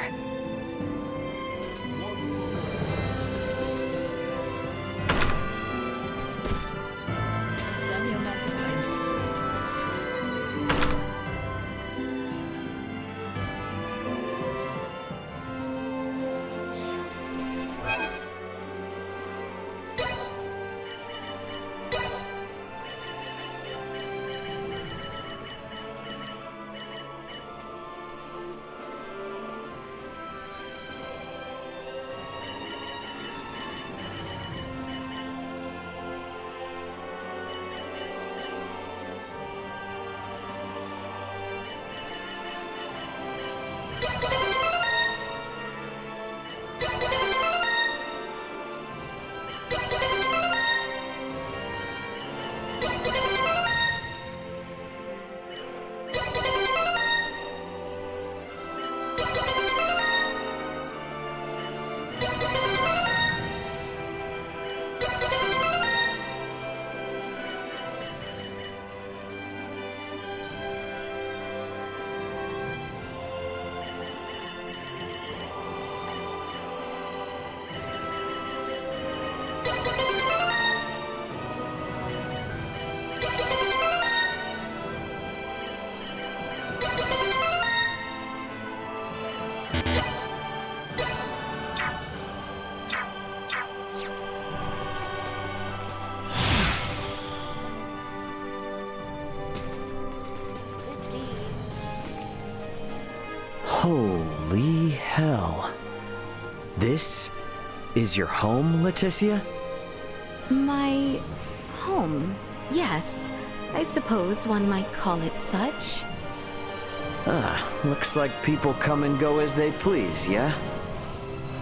Holy hell. This is your home, Leticia? My home, yes. I suppose one might call it such. Looks like people come and go as they please, yeah?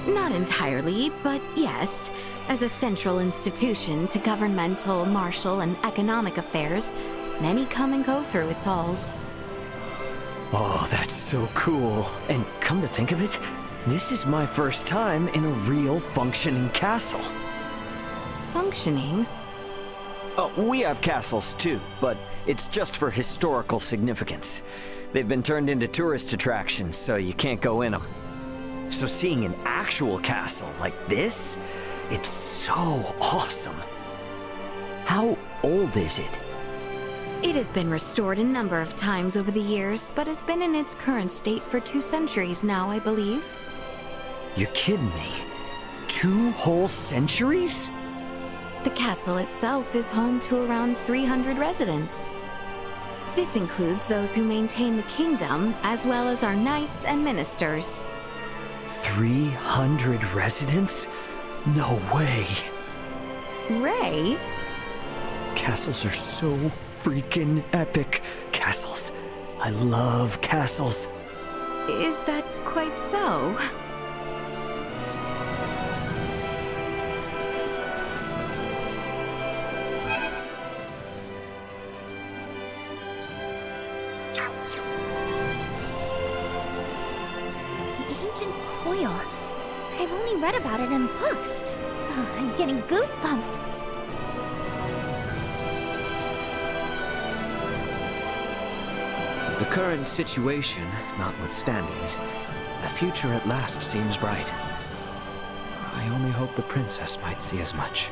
Not entirely, but yes. As a central institution to governmental, martial, and economic affairs, many come and go through its halls. Oh, that's so cool. And come to think of it, this is my first time in a real functioning castle. Functioning? Oh, we have castles too, but it's just for historical significance. They've been turned into tourist attractions, so you can't go in them. So seeing an actual castle like this, it's so awesome. How old is it? It has been restored a number of times over the years, but has been in its current state for 2 centuries now, I believe. You're kidding me? 2 whole centuries? The castle itself is home to around 300 residents. This includes those who maintain the kingdom, as well as our knights and ministers. 300 residents? No way. Ray? Castles are so freaking epic. Castles. I love castles. Is that quite so? The ancient I've only read about it in books. I'm getting goosebumps. The current situation notwithstanding, the future at last seems bright. I only hope the princess might see as much.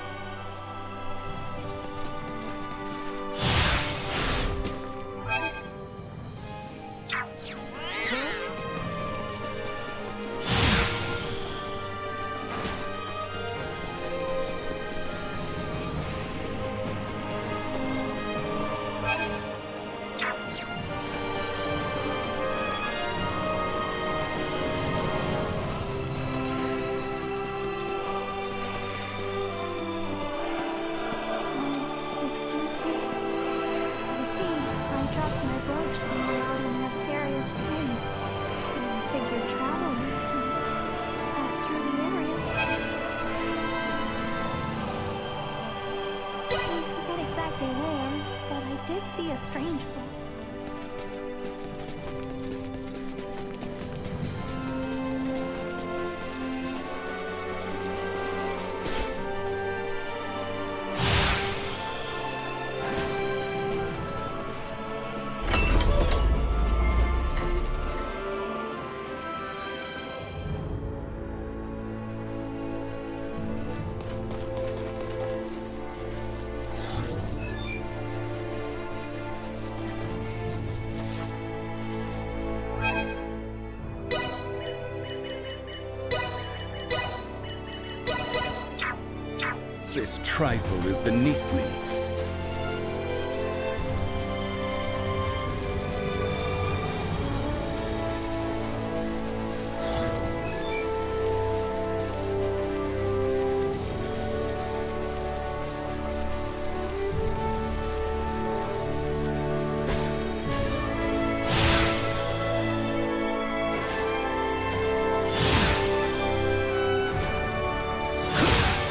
Excuse me? You see, I dropped my brooch somewhere out in Asarius Plains. I figured travelers pass through the area. I forget exactly where, but I did see a strange book. This trifle is beneath me.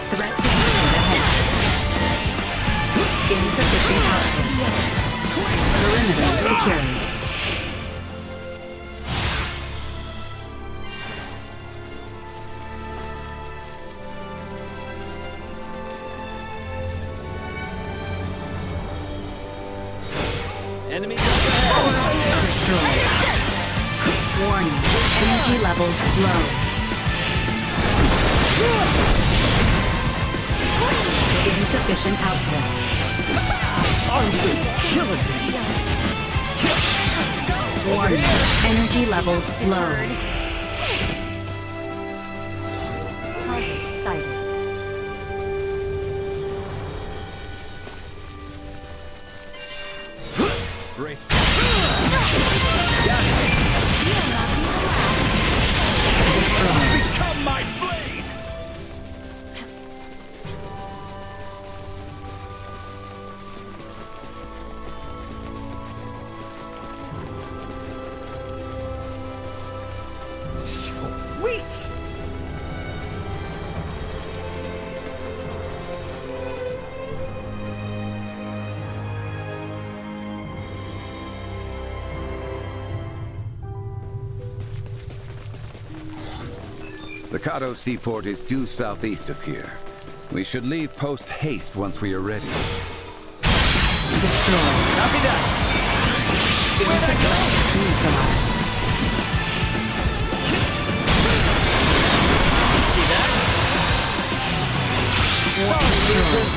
Threat detected ahead. Insufficient output. Perimeter secured. Enemy Destroyed. Warning. Energy levels low. Insufficient output. Armson, kill it! Warning. Energy levels low. Target sighted. Brace. Destroyed. Become my blade! Sweet! The Kato seaport is due southeast of here. We should leave post haste once we are ready. Destroyed. Copy that! Neutralized. See that? Destroyed.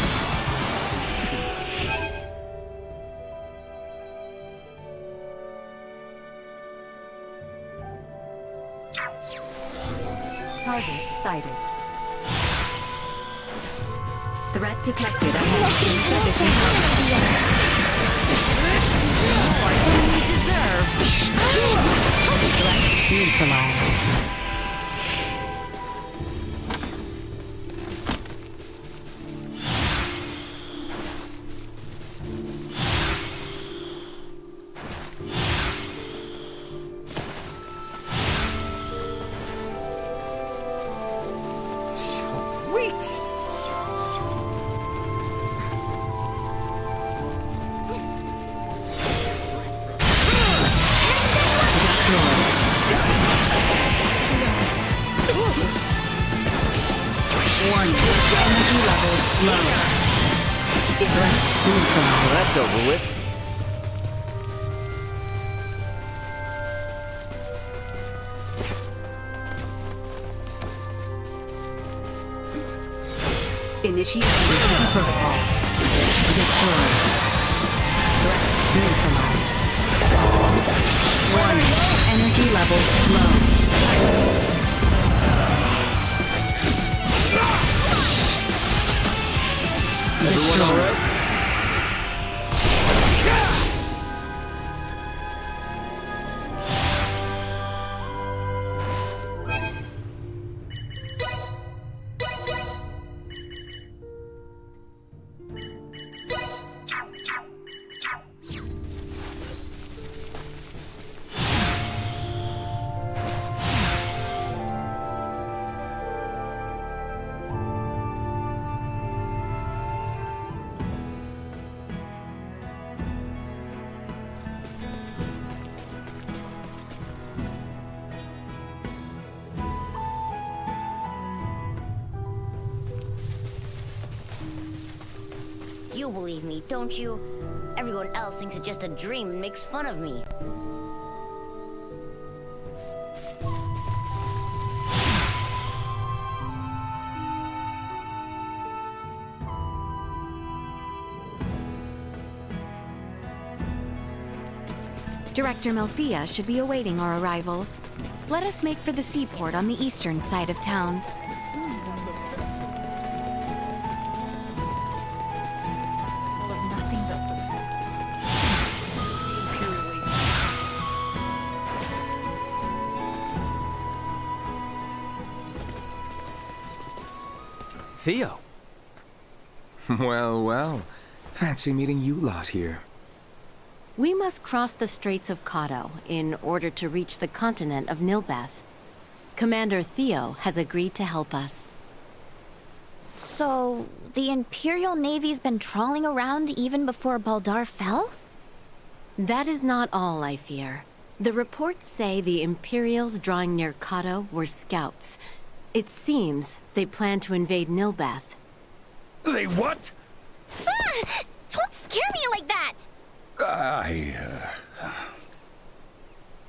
Target sighted. Threat detected ahead. Insufficient More than you deserve. Threat neutralized. Sweet! Warning. Energy levels low. Threat neutralized. Well, that's over with. Initiate emergency protocols. Destroy. Threat neutralized. Warning. Energy levels low. Everyone all right? You believe me, don't you? Everyone else thinks it's just a dream and makes fun of me. Director Melfia should be awaiting our arrival. Let us make for the seaport on the eastern side of town. Theo. Well, well. Fancy meeting you lot here. We must cross the Straits of Kato in order to reach the continent of Nilbeth. Commander Theo has agreed to help us. So, the Imperial Navy's been trawling around even before Baldar fell? That is not all, I fear. The reports say the Imperials drawing near Kato were scouts. It seems they plan to invade Nilbeth. They what? Ah! Don't scare me like that!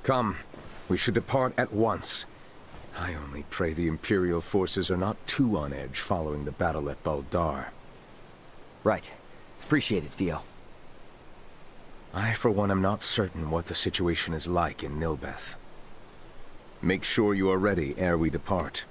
Come, we should depart at once. I only pray the Imperial forces are not too on edge following the battle at Baldar. Right. Appreciate it, Theo. I, for one, am not certain what the situation is like in Nilbeth. Make sure you are ready ere we depart.